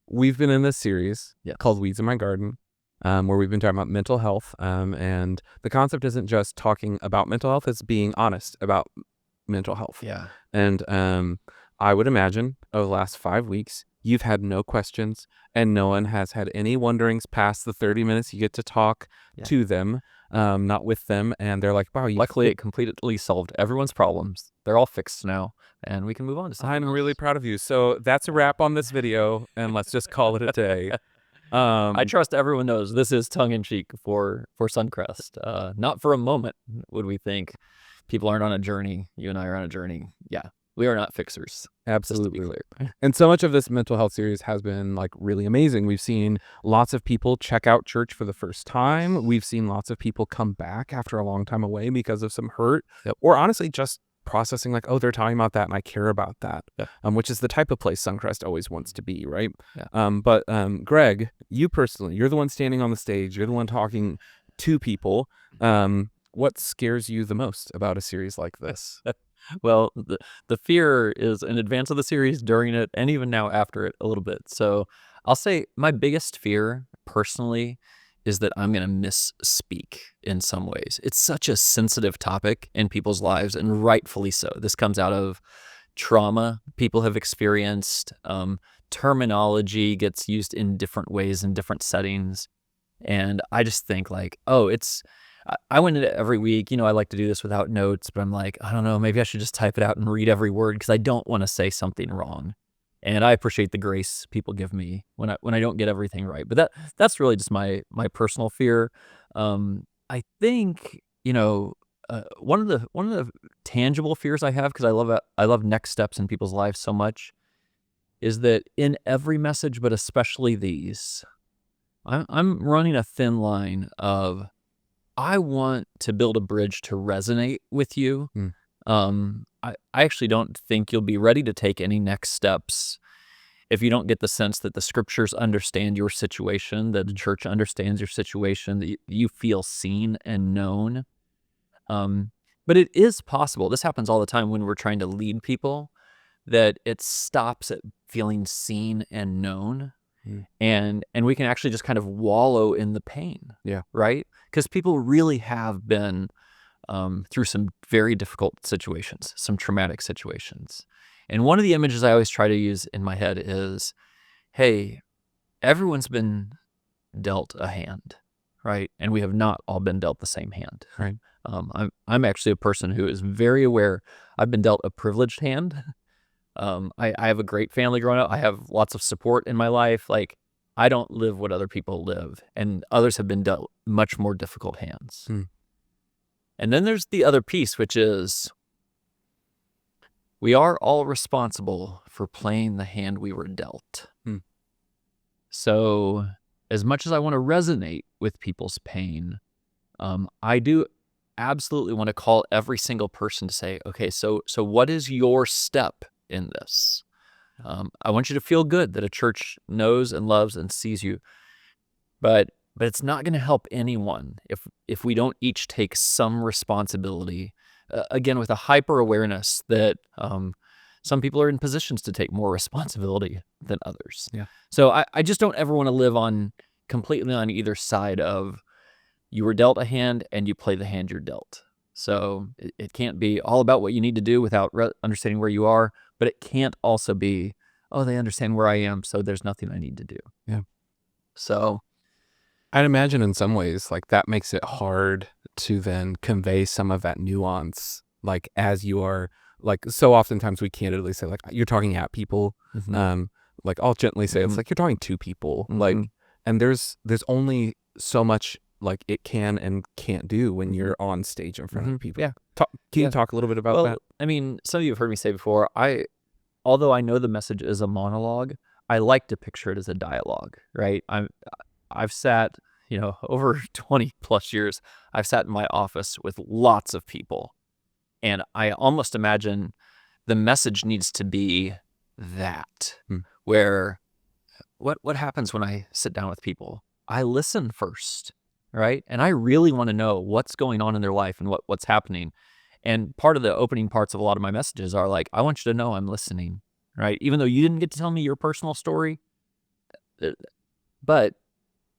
we've been in this series Yes. called Weeds in My Garden, where we've been talking about mental health. And the concept isn't just talking about mental health, it's being honest about mental health. Yeah. And I would imagine over the last 5 weeks, you've had no questions and no one has had any wonderings past the 30 minutes you get to talk to them, not with them. And they're like, wow, Luckily, it completely solved everyone's problems. They're all fixed now, and we can move on to something I'm else. really proud of you. So that's a wrap on this video, and let's just call it a day. I trust everyone knows this is tongue-in-cheek for Suncrest. Not for a moment would we think people aren't on a journey. You and I are on a journey. Yeah, we are not fixers. Absolutely. Just to be clear. And so much of this mental health series has been like really amazing. We've seen lots of people check out church for the first time. We've seen lots of people come back after a long time away because of some hurt, or honestly just processing like, oh, they're talking about that and I care about that, which is the type of place Suncrest always wants to be, right? But Greg, you personally, you're the one standing on the stage. You're the one talking to people. What scares you the most about a series like this? Well, the fear is in advance of the series, during it, and even now after it a little bit. So I'll say my biggest fear personally is that I'm going to misspeak in some ways. It's such a sensitive topic in people's lives, and rightfully so. This comes out of trauma people have experienced. Terminology gets used in different ways in different settings. And I just think like, I went into it every week. I like to do this without notes, but I'm like, I don't know, maybe I should just type it out and read every word because I don't want to say something wrong. And I appreciate the grace people give me when I don't get everything right. But that's really just my personal fear. I think one of the tangible fears I have, because I love next steps in people's lives so much, is that in every message, but especially these, I'm running a thin line of I want to build a bridge to resonate with you. I actually don't think you'll be ready to take any next steps if you don't get the sense that the scriptures understand your situation, that the church understands your situation, that you feel seen and known. But it is possible. This happens all the time when we're trying to lead people, that it stops at feeling seen and known. And we can actually just kind of wallow in the pain. Right? Because people really have been through some very difficult situations, some traumatic situations. And one of the images I always try to use in my head is, hey, everyone's been dealt a hand, right? And we have not all been dealt the same hand. Right. I'm actually a person who is very aware I've been dealt a privileged hand. I have a great family growing up. I have lots of support in my life. Like, I don't live what other people live, and others have been dealt much more difficult hands. And then there's the other piece, which is we are all responsible for playing the hand we were dealt. So as much as I want to resonate with people's pain, I do absolutely want to call every single person to say, okay, so what is your step in this? I want you to feel good that a church knows and loves and sees you, but it's not going to help anyone if we don't each take some responsibility, again, with a hyper awareness that some people are in positions to take more responsibility than others. So I just don't ever want to live completely on either side of you were dealt a hand and you play the hand you're dealt. So it can't be all about what you need to do without understanding where you are, but it can't also be, oh, they understand where I am, so there's nothing I need to do. So I'd imagine in some ways, like that makes it hard to then convey some of that nuance, like as you are, like so oftentimes we candidly say like, you're talking at people, like I'll gently say, it's like, you're talking to people, like, and there's only so much like it can and can't do when you're on stage in front of people. Can you talk a little bit about that? I mean, some of you have heard me say before, although I know the message is a monologue, I like to picture it as a dialogue, right? I've sat, over 20 plus years, I've sat in my office with lots of people, and I almost imagine the message needs to be that, where what happens when I sit down with people? I listen first, right? And I really want to know what's going on in their life and what's happening. And part of the opening parts of a lot of my messages are like, I want you to know I'm listening, right? Even though you didn't get to tell me your personal story, But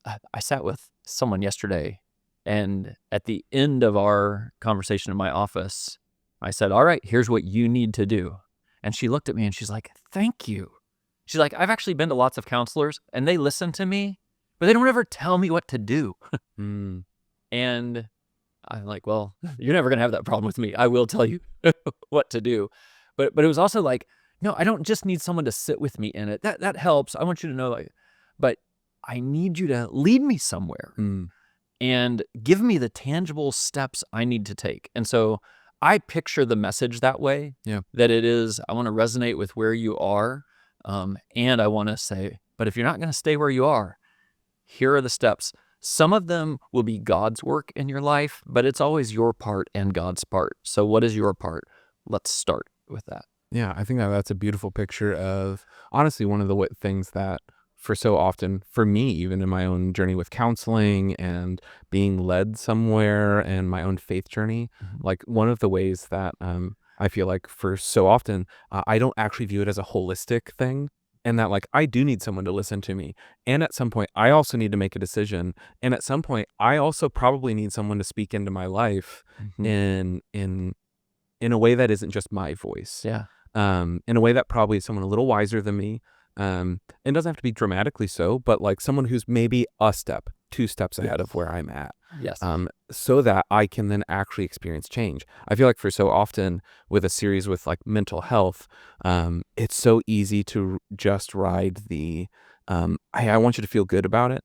I sat with someone yesterday, and at the end of our conversation in my office, I said, all right, here's what you need to do. And she looked at me and she's like, thank you. She's like, I've actually been to lots of counselors and they listen to me, but they don't ever tell me what to do. Mm. And I'm like, well, you're never going to have that problem with me. I will tell you what to do. But it was also like, no, I don't just need someone to sit with me in it. That helps. I want you to know, like, but I need you to lead me somewhere Mm. and give me the tangible steps I need to take. And so I picture the message that way, Yeah. that it is, I want to resonate with where you are. And I want to say, but if you're not going to stay where you are, here are the steps. Some of them will be God's work in your life, but it's always your part and God's part. So what is your part? Let's start with that. Yeah, I think that that's a beautiful picture of, honestly, one of the things that for so often, for me, even in my own journey with counseling and being led somewhere and my own faith journey, like one of the ways that I feel like for so often, I don't actually view it as a holistic thing. And that like I do need someone to listen to me. And at some point, I also need to make a decision. And at some point, I also probably need someone to speak into my life in a way that isn't just my voice. Yeah. In a way that probably is someone a little wiser than me. And doesn't have to be dramatically so, but like someone who's maybe a step, 2 steps ahead of where I'm at. Yes. So that I can then actually experience change. I feel like for so often with a series with like mental health, it's so easy to just ride the, I want you to feel good about it.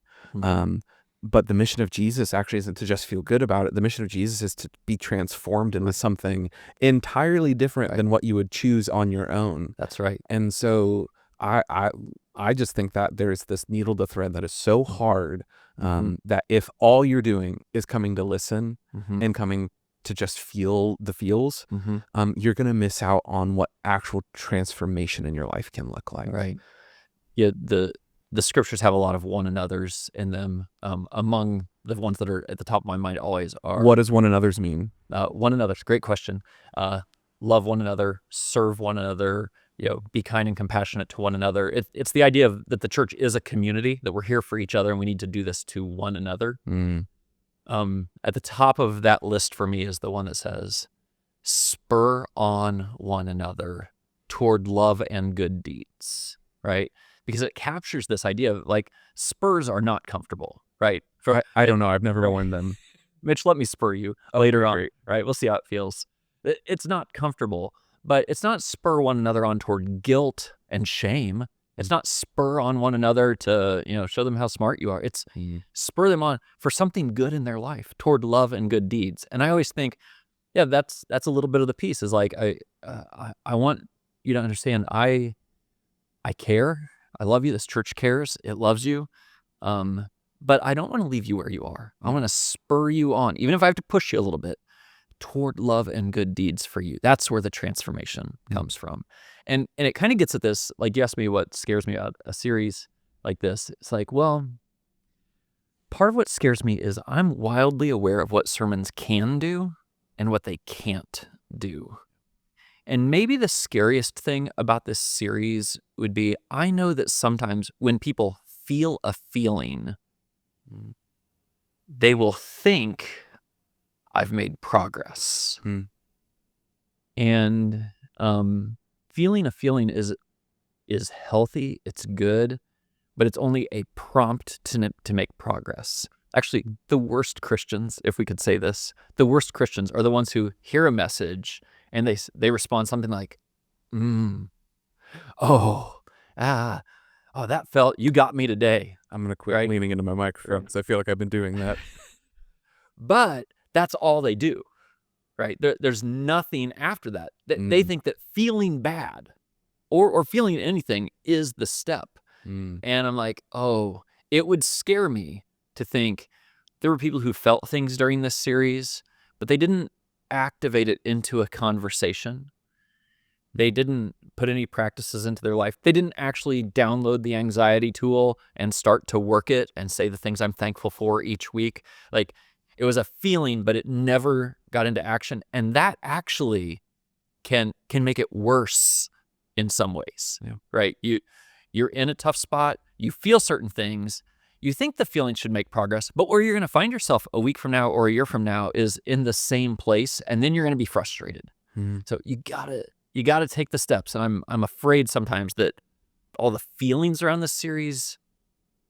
But the mission of Jesus actually isn't to just feel good about it. The mission of Jesus is to be transformed into something entirely different than what you would choose on your own. That's right. And so I just think that there's this needle to thread that is so hard, that if all you're doing is coming to listen and coming to just feel the feels, you're going to miss out on what actual transformation in your life can look like. Right. Yeah. The scriptures have a lot of one another's in them. Among the ones that are at the top of my mind always are. What does one another's mean? One another's, great question. Love one another, serve one another, be kind and compassionate to one another. It's the idea of that the church is a community, that we're here for each other and we need to do this to one another. At the top of that list for me is the one that says, spur on one another toward love and good deeds, right? Because it captures this idea of like spurs are not comfortable, right? I don't know. I've never worn them. Mitch, let me spur you later on, right? We'll see how it feels. It's not comfortable, but it's not spur one another on toward guilt and shame. It's not spur on one another to, show them how smart you are. It's spur them on for something good in their life toward love and good deeds. And I always think, yeah, that's a little bit of the piece is like, I want you to understand, I care. I love you. This church cares. It loves you. But I don't want to leave you where you are. I want to spur you on, even if I have to push you a little bit, toward love and good deeds for you. That's where the transformation comes from. And it kind of gets at this, like you asked me what scares me about a series like this. It's like, well, part of what scares me is I'm wildly aware of what sermons can do and what they can't do. And maybe the scariest thing about this series would be, I know that sometimes when people feel a feeling, they will think I've made progress. And feeling a feeling is healthy, it's good, but it's only a prompt to make progress. Actually, the worst Christians, if we could say this, the worst Christians are the ones who hear a message and they respond something like, that felt, you got me today. I'm going to quit leaning into my microphone because I feel like I've been doing that. But that's all they do, right? There's nothing after that. They think that feeling bad or feeling anything is the step. And I'm like, it would scare me to think there were people who felt things during this series, but they didn't activate it into a conversation. They didn't put any practices into their life. They didn't actually download the anxiety tool and start to work it and say the things I'm thankful for each week. Like, it was a feeling, but it never got into action. And that actually can make it worse in some ways, right? You're in a tough spot. You feel certain things. You think the feeling should make progress, but where you're going to find yourself a week from now or a year from now is in the same place, and then you're going to be frustrated. So you gotta take the steps. And I'm afraid sometimes that all the feelings around this series,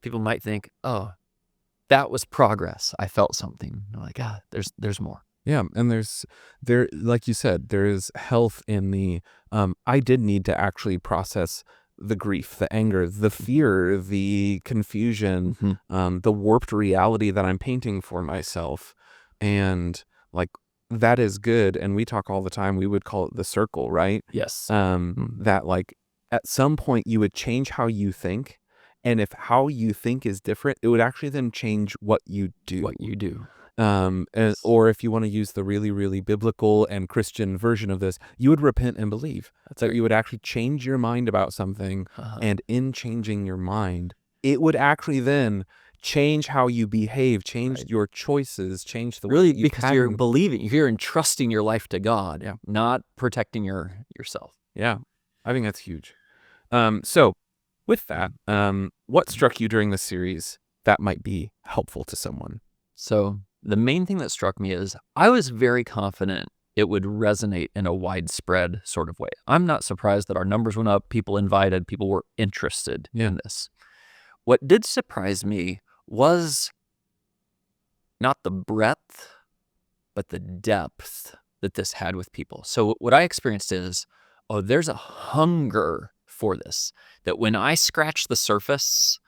people might think, oh, that was progress. I felt something. They're like, there's more. Yeah, and there, like you said, there is health in the, I did need to actually process the grief, the anger, the fear, the confusion, the warped reality that I'm painting for myself. And like, that is good. And we talk all the time, we would call it the circle, right? Yes. That like at some point you would change how you think. And if how you think is different, it would actually then change what you do. Or if you want to use the really, really biblical and Christian version of this, you would repent and believe. So you would actually change your mind about something, and in changing your mind, it would actually then change how you behave, change your choices, change the way you because you're believing, you're entrusting your life to God, not protecting yourself. Yeah, I think that's huge. So with that, what struck you during the series that might be helpful to someone? So the main thing that struck me is I was very confident it would resonate in a widespread sort of way. I'm not surprised that our numbers went up, people invited, people were interested in this. What did surprise me was not the breadth, but the depth that this had with people. So what I experienced is, there's a hunger for this, that when I scratch the surface,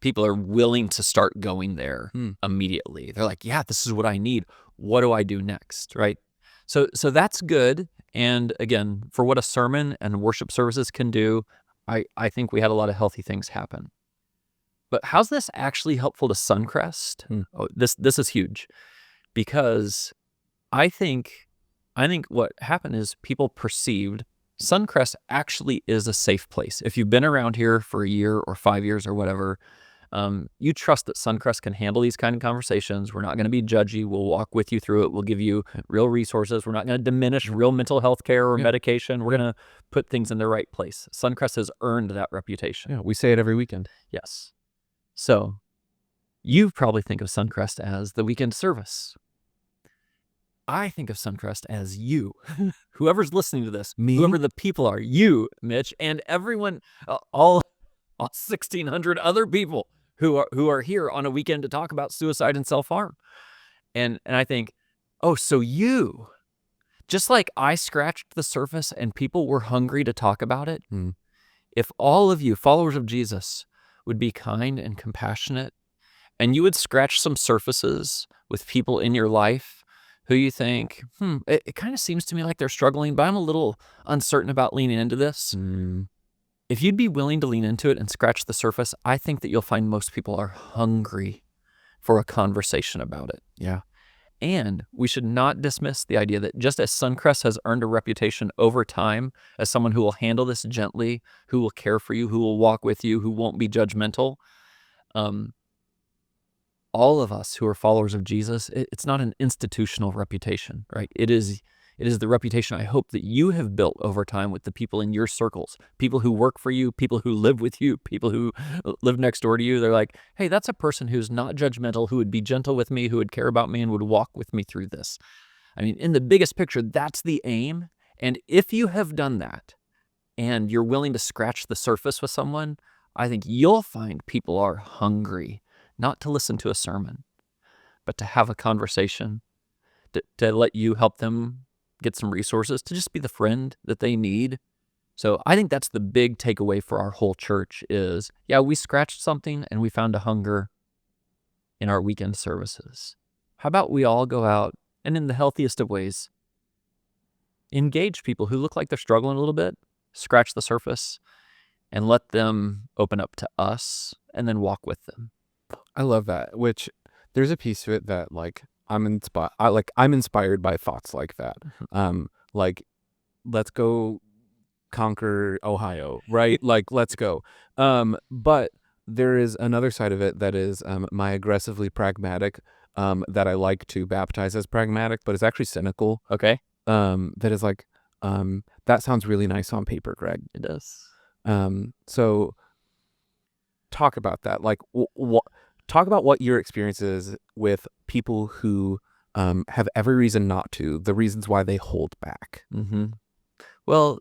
people are willing to start going there immediately. They're like, yeah, this is what I need. What do I do next, right? So that's good. And again, for what a sermon and worship services can do, I think we had a lot of healthy things happen. But how's this actually helpful to Suncrest? This is huge, because I think what happened is people perceived Suncrest actually is a safe place. If you've been around here for a year or 5 years or whatever, you trust that Suncrest can handle these kind of conversations. We're not going to be judgy. We'll walk with you through it. We'll give you real resources. We're not going to diminish real mental health care or medication. We're going to put things in the right place. Suncrest has earned that reputation. Yeah, we say it every weekend. Yes. So you probably think of Suncrest as the weekend service. I think of Suncrest as you, whoever's listening to this, whoever the people are, you, Mitch, and everyone, all 1,600 other people who are here on a weekend to talk about suicide and self-harm. And I think, so you, just like I scratched the surface and people were hungry to talk about it, if all of you, followers of Jesus, would be kind and compassionate, and you would scratch some surfaces with people in your life who you think, it kind of seems to me like they're struggling, but I'm a little uncertain about leaning into this. If you'd be willing to lean into it and scratch the surface, I think that you'll find most people are hungry for a conversation about it. Yeah. And we should not dismiss the idea that just as Suncrest has earned a reputation over time as someone who will handle this gently, who will care for you, who will walk with you, who won't be judgmental, all of us who are followers of Jesus, it's not an institutional reputation, right? It is the reputation I hope that you have built over time with the people in your circles, people who work for you, people who live with you, people who live next door to you. They're like, hey, that's a person who's not judgmental, who would be gentle with me, who would care about me and would walk with me through this. I mean, in the biggest picture, that's the aim. And if you have done that and you're willing to scratch the surface with someone, I think you'll find people are hungry, not to listen to a sermon, but to have a conversation, to let you help them get some resources, to just be the friend that they need. So I think that's the big takeaway for our whole church is, we scratched something and we found a hunger in our weekend services. How about we all go out and in the healthiest of ways, engage people who look like they're struggling a little bit, scratch the surface, and let them open up to us and then walk with them. I love that, which there's a piece of it that like I'm inspired by thoughts like that. Like, let's go conquer Ohio, right? Like, let's go. But there is another side of it that is my aggressively pragmatic, that I like to baptize as pragmatic, but it's actually cynical. Okay. That is like, that sounds really nice on paper, Greg. It does. So talk about that. Like, talk about what your experience is with people who have every reason not to, the reasons why they hold back. Well,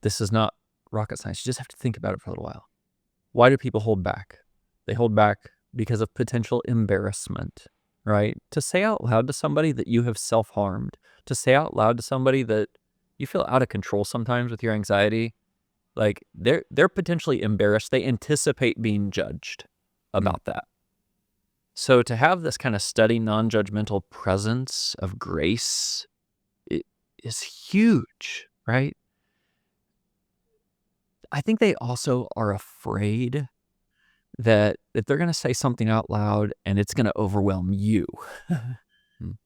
this is not rocket science. You just have to think about it for a little while. Why do people hold back? They hold back because of potential embarrassment, right? To say out loud to somebody that you have self-harmed, to say out loud to somebody that you feel out of control sometimes with your anxiety, like they're potentially embarrassed. They anticipate being judged about that. So to have this kind of steady, non-judgmental presence of grace is huge, right? I think they also are afraid that they're going to say something out loud and it's going to overwhelm you,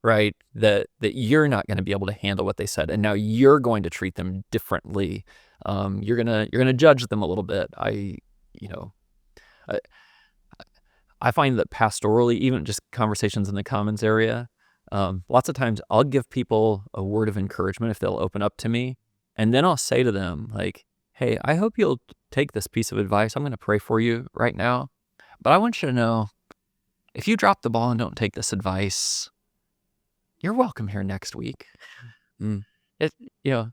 right? That you're not going to be able to handle what they said, and now you're going to treat them differently. You're gonna judge them a little bit. I find that pastorally, even just conversations in the Commons area, lots of times I'll give people a word of encouragement if they'll open up to me, and then I'll say to them like, "Hey, I hope you'll take this piece of advice. I'm going to pray for you right now, but I want you to know, if you drop the ball and don't take this advice, you're welcome here next week." It, you know,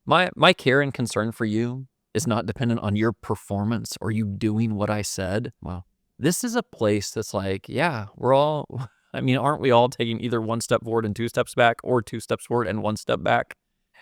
my care and concern for you is not dependent on your performance or you doing what I said. Well, this is a place that's like, yeah, we're all, I mean, aren't we all taking either one step forward and 2 steps back, or 2 steps forward and 1 step back?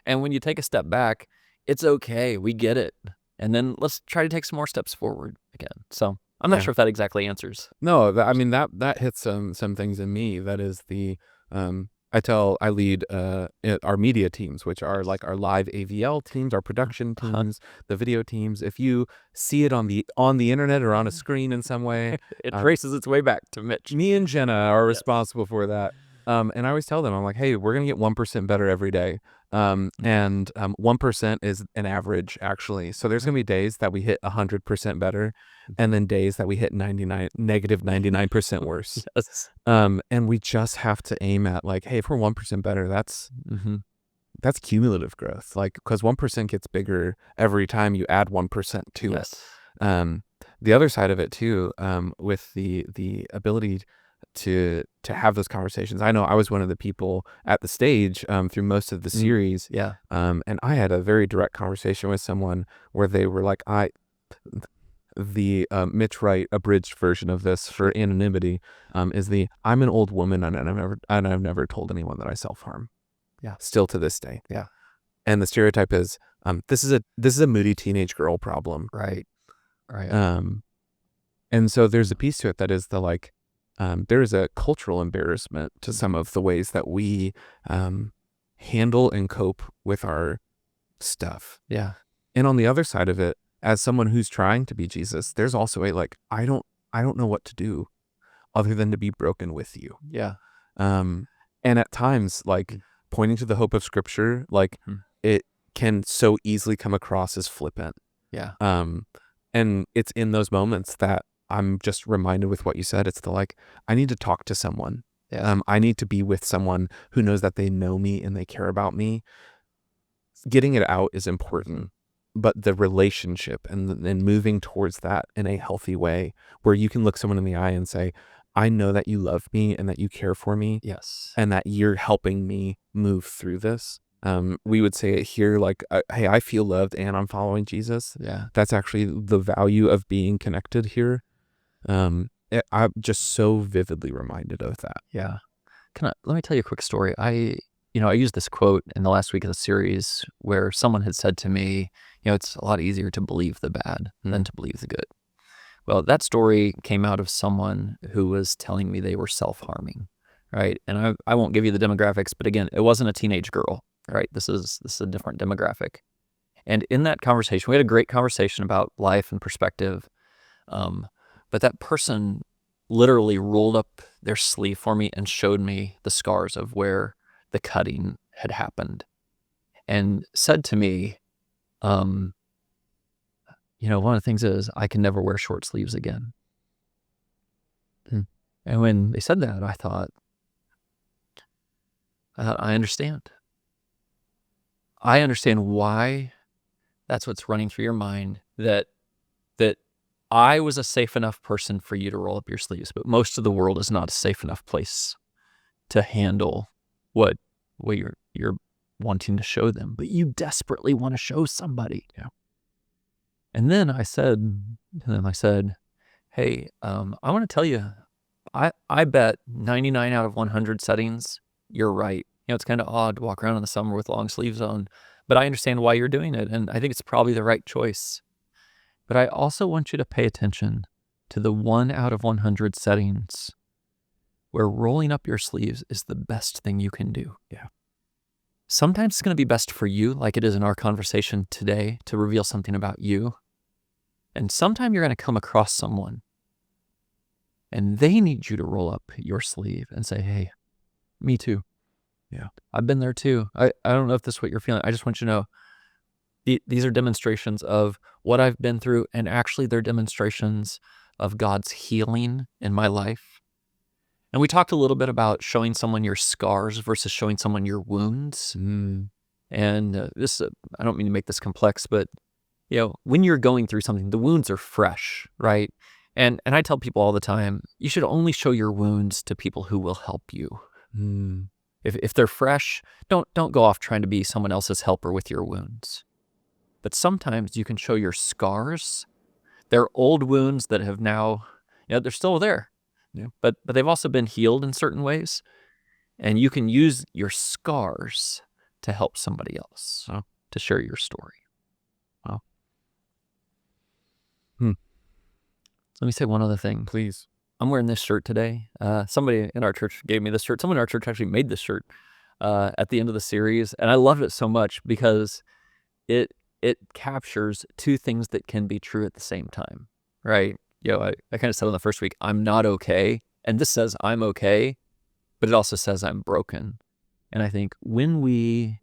And when you take a step back, it's okay. We get it. And then let's try to take some more steps forward again. So I'm not sure if that exactly answers. No, that hits some things in me. That is the, I lead our media teams, which are like our live AVL teams, our production teams, the video teams. If you see it on the internet or on a screen in some way, it traces its way back to Mitch. Me and Jenna are responsible for that. And I always tell them, I'm like, hey, we're going to get 1% better every day. And 1% is an average, actually. So there's going to be days that we hit 100% better, and then days that we hit negative 99% worse. Yes. And we just have to aim at like, hey, if we're 1% better, that's cumulative growth. Like, because 1% gets bigger every time you add 1% to it. The other side of it too, with the ability to have those conversations. I know I was one of the people at the stage through most of the series. And I had a very direct conversation with someone where they were like, Mitch Wright abridged version of this for anonymity is I'm an old woman and I've never told anyone that I self-harm. Still to this day. And the stereotype is this is a moody teenage girl problem. Right. And so there's a piece to it that is the like, there is a cultural embarrassment to some of the ways that we handle and cope with our stuff. And on the other side of it, as someone who's trying to be Jesus, there's also a like, I don't know what to do other than to be broken with you. And at times, like pointing to the hope of Scripture, like it can so easily come across as flippant. And it's in those moments that I'm just reminded with what you said. It's the like, I need to talk to someone. I need to be with someone who knows that they know me and they care about me. Getting it out is important, but the relationship and moving towards that in a healthy way where you can look someone in the eye and say, I know that you love me and that you care for me. And that you're helping me move through this. We would say it here like, hey, I feel loved and I'm following Jesus. That's actually the value of being connected here. I'm just so vividly reminded of that. Let me tell you a quick story. I used this quote in the last week of the series where someone had said to me, it's a lot easier to believe the bad than to believe the good. Well, that story came out of someone who was telling me they were self-harming, right? And I won't give you the demographics, but again, it wasn't a teenage girl, right? This is a different demographic. And in that conversation, we had a great conversation about life and perspective. But that person literally rolled up their sleeve for me and showed me the scars of where the cutting had happened and said to me, one of the things is I can never wear short sleeves again. And when they said that, I thought, I understand. I understand why that's what's running through your mind, that I was a safe enough person for you to roll up your sleeves, but most of the world is not a safe enough place to handle what you're wanting to show them, but you desperately want to show somebody. Yeah. And then I said, hey, I want to tell you, I bet 99 out of 100 settings, you're right. It's kind of odd to walk around in the summer with long sleeves on, but I understand why you're doing it, and I think it's probably the right choice. But I also want you to pay attention to the 1 out of 100 settings where rolling up your sleeves is the best thing you can do. Yeah. Sometimes it's going to be best for you, like it is in our conversation today, to reveal something about you. And sometime you're going to come across someone and they need you to roll up your sleeve and say, hey, me too. Yeah. I've been there too. I don't know if this is what you're feeling. I just want you to know these are demonstrations of what I've been through, and actually they're demonstrations of God's healing in my life. And we talked a little bit about showing someone your scars versus showing someone your wounds. Mm. And this, I don't mean to make this complex, but when you're going through something, the wounds are fresh, right? And I tell people all the time, you should only show your wounds to people who will help you. Mm. If they're fresh, don't go off trying to be someone else's helper with your wounds. But sometimes you can show your scars. They're old wounds that have now, they're still there. Yeah. But they've also been healed in certain ways. And you can use your scars to help somebody else, to share your story. Wow. Let me say one other thing. Please. I'm wearing this shirt today. Somebody in our church gave me this shirt. Someone in our church actually made this shirt at the end of the series. And I love it so much because it captures two things that can be true at the same time, right? I kind of said on the first week, I'm not okay. And this says I'm okay, but it also says I'm broken. And I think when we,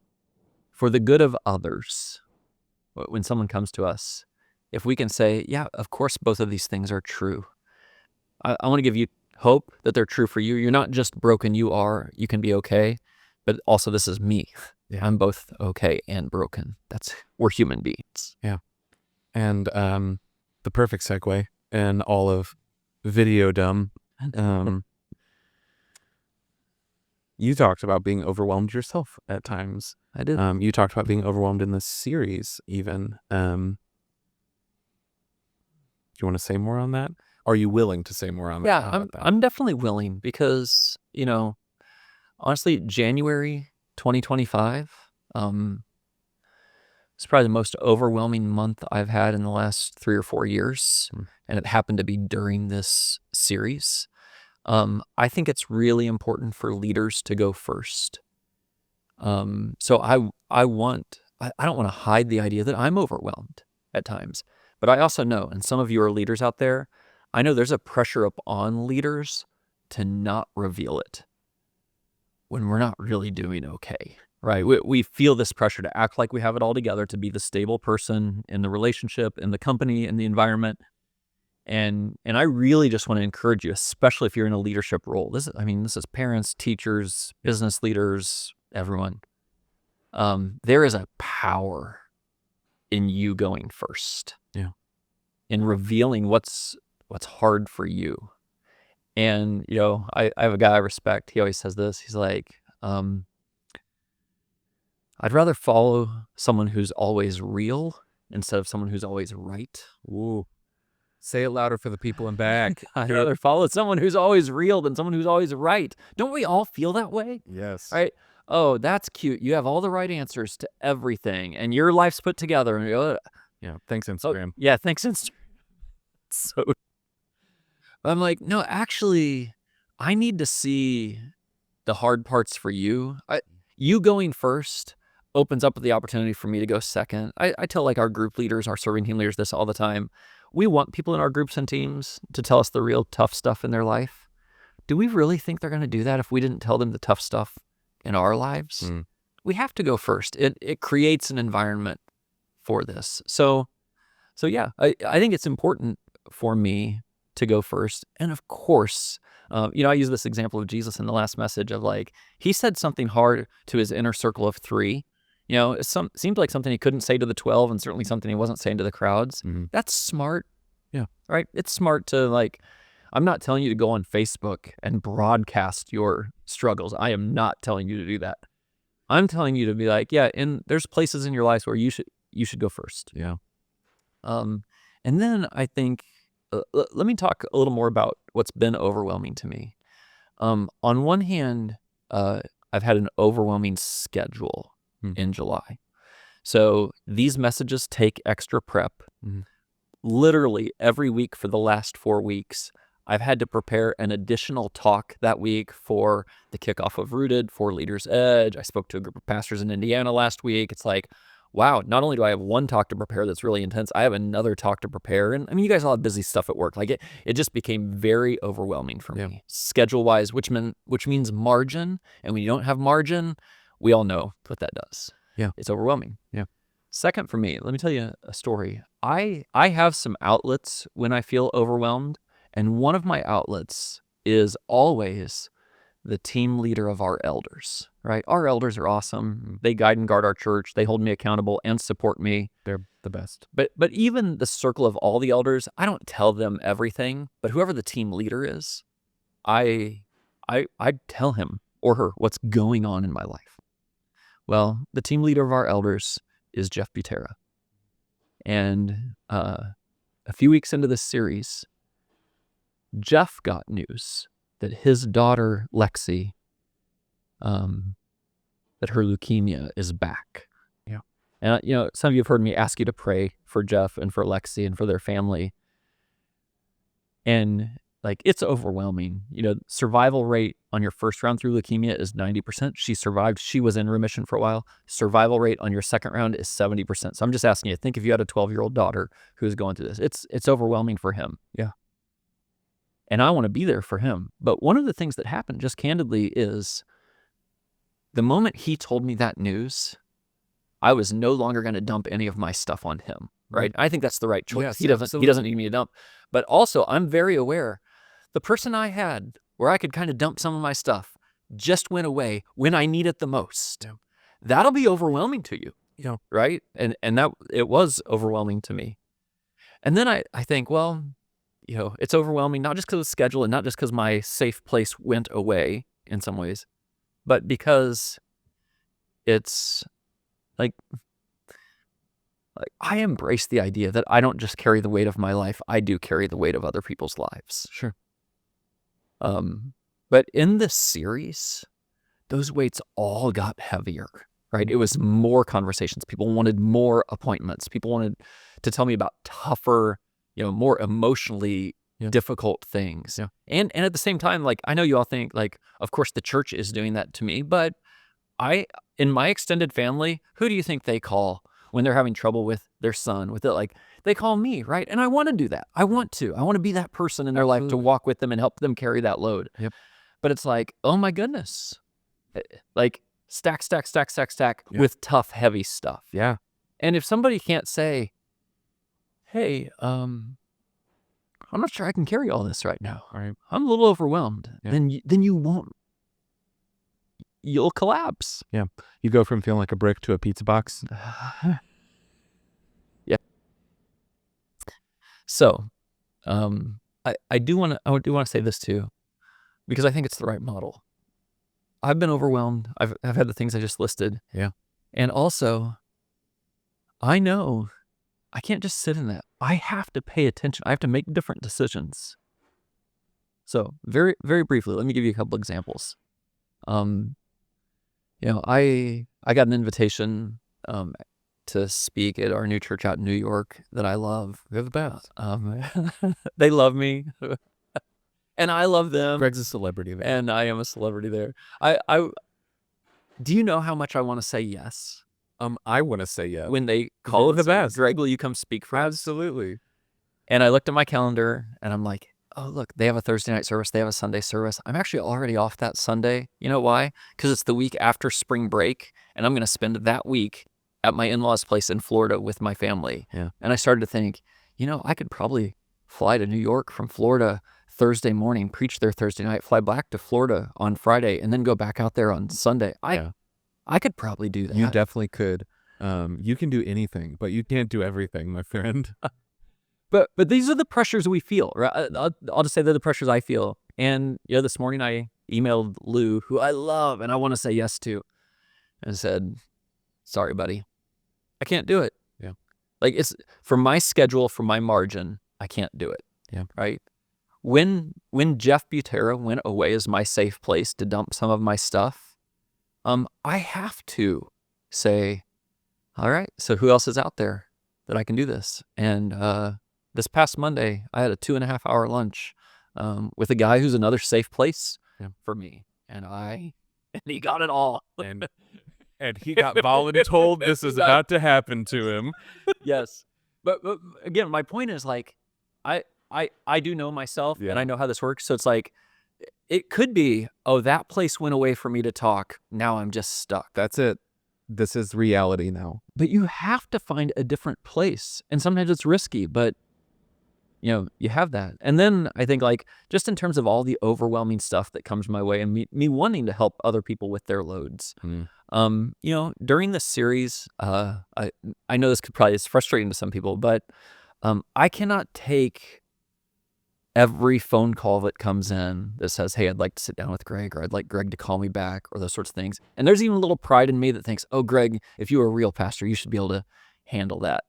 for the good of others, when someone comes to us, if we can say, yeah, of course, both of these things are true. I want to give you hope that they're true for you. You're not just broken, you can be okay, but also this is me. Yeah. I'm both okay and broken. We're human beings. Yeah. And the perfect segue in all of Videodom, you talked about being overwhelmed yourself at times. I did. You talked about being overwhelmed in this series even. Do you want to say more on that? Are you willing to say more on that? Yeah, I'm definitely willing because, honestly, January 2025, it's probably the most overwhelming month I've had in the last 3 or 4 years. And it happened to be during this series. I think it's really important for leaders to go first. So I don't want to hide the idea that I'm overwhelmed at times, but I also know, and some of you are leaders out there, I know there's a pressure up on leaders to not reveal it when we're not really doing okay, right? We feel this pressure to act like we have it all together, to be the stable person in the relationship, in the company, in the environment. And I really just want to encourage you, especially if you're in a leadership role. This is parents, teachers, business leaders, everyone. There is a power in you going first. Yeah. In revealing what's hard for you. And, I have a guy I respect. He always says this. He's like, I'd rather follow someone who's always real instead of someone who's always right. Ooh. Say it louder for the people in back. I'd rather follow someone who's always real than someone who's always right. Don't we all feel that way? Yes. Right? Oh, that's cute. You have all the right answers to everything, and your life's put together. And yeah. Thanks, Instagram. Yeah, thanks, Instagram. So I'm like, no, actually, I need to see the hard parts for you. You going first opens up the opportunity for me to go second. I tell our group leaders, our serving team leaders this all the time. We want people in our groups and teams to tell us the real tough stuff in their life. Do we really think they're going to do that if we didn't tell them the tough stuff in our lives? We have to go first. It creates an environment for this. So yeah, I think it's important for me to go first. And of course, I use this example of Jesus in the last message of he said something hard to his inner circle of 3. It seemed like something he couldn't say to the 12, and certainly something he wasn't saying to the crowds. Mm-hmm. That's smart. Yeah. Right? It's smart to like, I'm not telling you to go on Facebook and broadcast your struggles. I am not telling you to do that. I'm telling you to be like, yeah, and there's places in your life where you should go first. Yeah. And then I think, let me talk a little more about what's been overwhelming to me. On one hand, I've had an overwhelming schedule in July. So these messages take extra prep. Literally every week for the last 4 weeks, I've had to prepare an additional talk that week for the kickoff of Rooted, for Leaders Edge. I spoke to a group of pastors in Indiana last week. It's like, wow, not only do I have one talk to prepare that's really intense, I have another talk to prepare. And I mean, you guys all have busy stuff at work. Like it just became very overwhelming for me, schedule-wise, which means margin. And when you don't have margin, we all know what that does. Yeah. It's overwhelming. Yeah. Second for me, let me tell you a story. I have some outlets when I feel overwhelmed. And one of my outlets is always the team leader of our elders, right? Our elders are awesome. They guide and guard our church. They hold me accountable and support me. They're the best. But even the circle of all the elders, I don't tell them everything. But whoever the team leader is, I tell him or her what's going on in my life. Well, the team leader of our elders is Jeff Butera. And a few weeks into this series, Jeff got news that his daughter, Lexi, that her leukemia is back. Yeah. And, some of you have heard me ask you to pray for Jeff and for Lexi and for their family. And, like, it's overwhelming. Survival rate on your first round through leukemia is 90%. She survived. She was in remission for a while. Survival rate on your second round is 70%. So I'm just asking you, think if you had a 12-year-old daughter who's going through this. It's overwhelming for him. Yeah. And I want to be there for him. But one of the things that happened, just candidly, is the moment he told me that news, I was no longer going to dump any of my stuff on him, right? I think that's the right choice. Yes, He doesn't need me to dump. But also, I'm very aware, the person I had where I could kind of dump some of my stuff just went away when I need it the most. Yeah. That'll be overwhelming to you, right? And that it was overwhelming to me. And then I think, well, it's overwhelming, not just because of schedule and not just because my safe place went away in some ways, but because it's like I embrace the idea that I don't just carry the weight of my life, I do carry the weight of other people's lives. Sure. But in this series, those weights all got heavier, right? It was more conversations. People wanted more appointments. People wanted to tell me about tougher, more emotionally difficult things. Yeah. And at the same time, like, I know you all think, like, of course the church is doing that to me, but in my extended family, who do you think they call when they're having trouble with their son, with it? Like, they call me, right? And I want to do that. I want to be that person in their life to walk with them and help them carry that load. Yep. But it's like, oh my goodness, like stack Yeah. with tough, heavy stuff. Yeah. And if somebody can't say, hey, I'm not sure I can carry all this right now. Right. I'm a little overwhelmed. Yeah. Then you won't. You'll collapse. Yeah. You go from feeling like a brick to a pizza box. Yeah. So, I do want to say this too, because I think it's the right model. I've been overwhelmed. I've had the things I just listed. Yeah. And also, I know I can't just sit in that. I have to pay attention. I have to make different decisions. So very, very briefly, let me give you a couple examples. I got an invitation to speak at our new church out in New York that I love. They're the best. They love me, and I love them. Greg's a celebrity there. And I am a celebrity there. Do you know how much I want to say yes? I want to say yes. When they call the best. Greg, will you come speak for us? Absolutely. And I looked at my calendar and I'm like, oh, look, they have a Thursday night service. They have a Sunday service. I'm actually already off that Sunday. You know why? Because it's the week after spring break and I'm going to spend that week at my in-laws' place in Florida with my family. Yeah. And I started to think, I could probably fly to New York from Florida Thursday morning, preach there Thursday night, fly back to Florida on Friday, and then go back out there on Sunday. I could probably do that. You definitely could. You can do anything, but you can't do everything, my friend. But these are the pressures we feel, right? I'll just say they're the pressures I feel. And this morning I emailed Lou, who I love and I want to say yes to, and said, "Sorry, buddy, I can't do it." Yeah. Like, it's for my schedule, for my margin, I can't do it. Yeah. Right. When Jeff Butera went away as my safe place to dump some of my stuff, I have to say, all right, so who else is out there that I can do this? And this past Monday, I had a 2.5-hour lunch with a guy who's another safe place for me, and he got it all. And he got voluntold this is about to happen to him. Yes, but again, my point is, like, I do know myself, and I know how this works. So it's like, it could be, oh, that place went away for me to talk. Now I'm just stuck. That's it. This is reality now. But you have to find a different place. And sometimes it's risky, but you have that. And then I think, like, just in terms of all the overwhelming stuff that comes my way and me wanting to help other people with their loads. During this series, I know this is frustrating to some people, but I cannot take every phone call that comes in that says, "Hey, I'd like to sit down with Greg," or "I'd like Greg to call me back," or those sorts of things. And there's even a little pride in me that thinks, "Oh, Greg, if you were a real pastor, you should be able to handle that."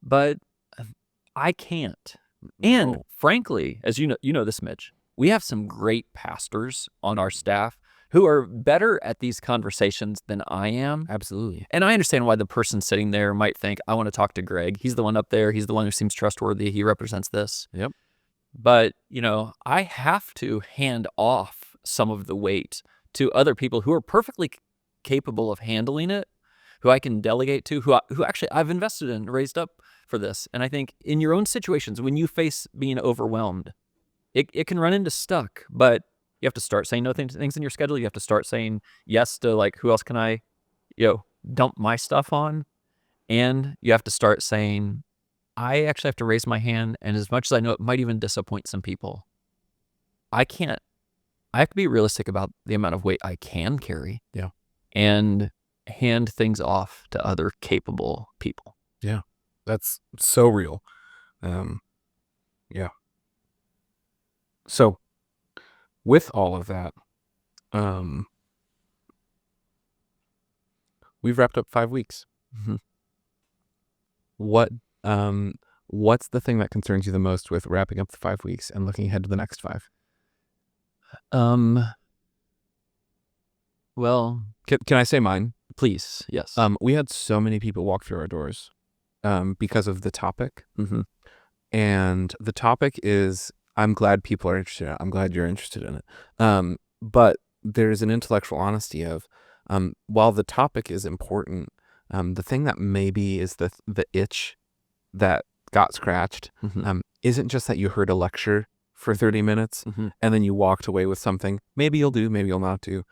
But I can't. And frankly, as you know this, Mitch, we have some great pastors on our staff who are better at these conversations than I am. Absolutely. And I understand why the person sitting there might think, "I want to talk to Greg. He's the one up there. He's the one who seems trustworthy. He represents this." Yep. But, I have to hand off some of the weight to other people who are perfectly capable of handling it, who I can delegate to, who actually I've invested in, raised up for this. And I think in your own situations, when you face being overwhelmed, it can run into stuck, but you have to start saying no things in your schedule. You have to start saying yes to, like, who else can I, dump my stuff on? And you have to start saying, I actually have to raise my hand, and as much as I know it might even disappoint some people, I have to be realistic about the amount of weight I can carry. Yeah. And hand things off to other capable people. Yeah. That's so real. Yeah. So with all of that, we've wrapped up 5 weeks. Mm-hmm. What's the thing that concerns you the most with wrapping up the 5 weeks and looking ahead to the next 5? Well, can I say mine? Please. Yes. We had so many people walk through our doors, because of the topic. Mm-hmm. And the topic is, I'm glad people are interested in it. I'm glad you're interested in it. But there's an intellectual honesty of, while the topic is important, the thing that maybe is the itch that got scratched, isn't just that you heard a lecture for 30 minutes and then you walked away with something. Maybe you'll do, maybe you'll not do,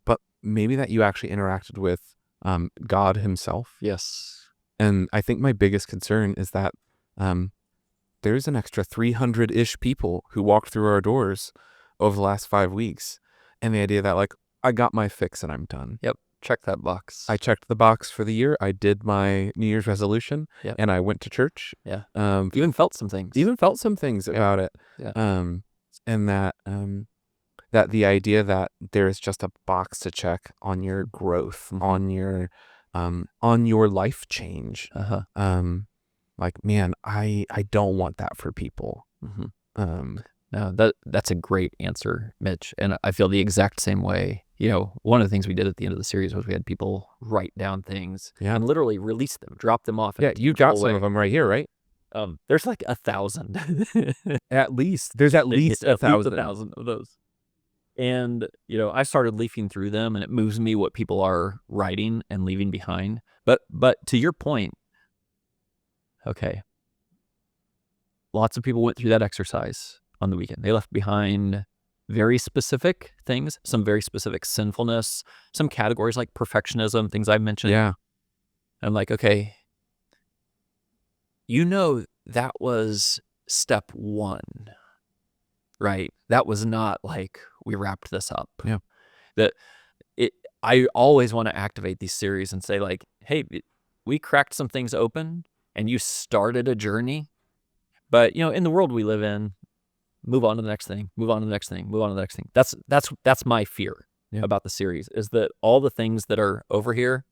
but maybe that you actually interacted with God himself. Yes. And I think my biggest concern is that there's an extra 300-ish people who walked through our doors over the last 5 weeks. And the idea that, like, I got my fix and I'm done. Yep. Check that box. I checked the box for the year. I did my New Year's resolution. Yep. And I went to church. Yeah. Even felt some things. About it. Yeah. And that the idea that there is just a box to check on your growth, on your life change. Like, man, I don't want that for people. No, that's a great answer, Mitch. And I feel the exact same way. One of the things we did at the end of the series was we had people write down things and literally release them, drop them off. Yeah, you got some of them right here, right? There's like 1,000. At least. There's at least 1,000. 1,000 of those. And, I started leafing through them, and it moves me what people are writing and leaving behind. But to your point, okay, lots of people went through that exercise on the weekend. They left behind very specific things, some very specific sinfulness, some categories like perfectionism, things I mentioned. Yeah. I'm like, okay, that was step 1, right? That was not like we wrapped this up. Yeah. I always want to activate these series and say, like, hey, we cracked some things open and you started a journey, But in the world we live in, move on to the next thing, move on to the next thing, move on to the next thing. That's my fear about the series, is that all the things that are over here,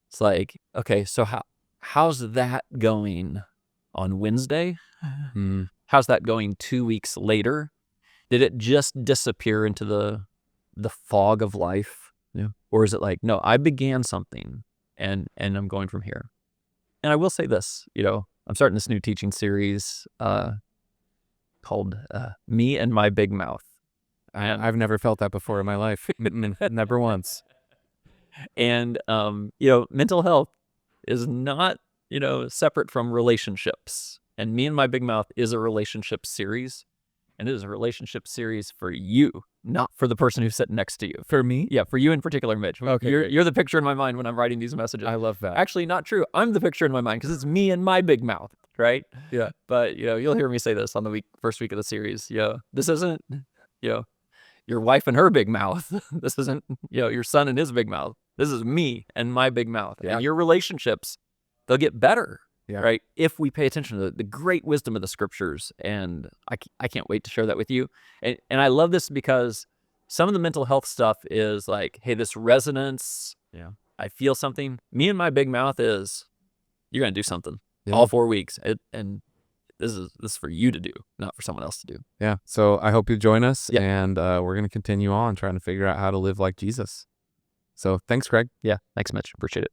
it's like, okay, so how's that going on Wednesday? How's that going 2 weeks later? Did it just disappear into the fog of life? Yeah. Or is it like, no, I began something and I'm going from here. And I will say this, I'm starting this new teaching series called Me and My Big Mouth. I've never felt that before in my life. Never once. And, mental health is not, separate from relationships. And Me and My Big Mouth is a relationship series. And it is a relationship series for you, not for the person who's sitting next to you. For me? Yeah, for you in particular, Mitch. Okay, you're the picture in my mind when I'm writing these messages. I love that. Actually, not true. I'm the picture in my mind because it's me and my big mouth, right? Yeah. But, you'll hear me say this on the first week of the series. This isn't, your wife and her big mouth. This isn't, your son and his big mouth. This is me and my big mouth. Yeah. And your relationships, they'll get better. Yeah. Right. If we pay attention to the great wisdom of the scriptures. And I can't wait to share that with you. And I love this because some of the mental health stuff is like, hey, this resonance. Yeah. I feel something. Me and my big mouth is, you're going to do something Yeah. all 4 weeks. And this is for you to do, not for someone else to do. Yeah. So I hope you join us. Yeah. And we're going to continue on trying to figure out how to live like Jesus. So thanks, Greg. Yeah. Thanks, Mitch. Appreciate it.